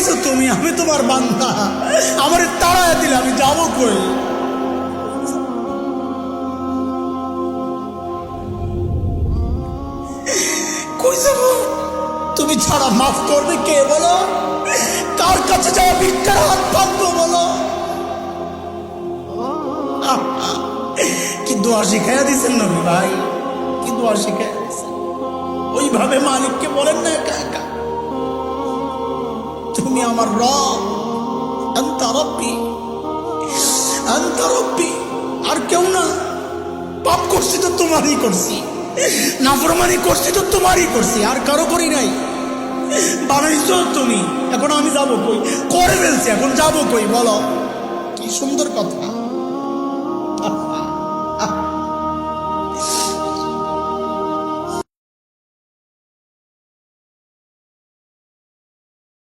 দিছো তুমি, আমি তোমার বান্দা, আমার তাড়ায় দিলে আমি যাবো কই? কই যাব? তুমি ছাড়া মাফ করবে কে বলো? কার কাছে যাওয়া ভিক্ষার হাত পাতবো বলো? কি দোয়া শিখাইয়া দিচ্ছেন নবী ভাই, কি দোয়া শিখাইয়া দিচ্ছেন। ওইভাবে মালিককে বলেন না একা একা, তুমি আমার রব, আনতা রব্বি, আনতা রব্বি, আর কেউ না। পাপ করছি তো তোমারই করছি, নাফরমানি করছি তো তোমারই করছি, আর কারো করি নাই। বানাইছো তুমি, এখন আমি যাবো কই? করে ফেলছি, এখন যাবো কই বলো? কি সুন্দর কথা।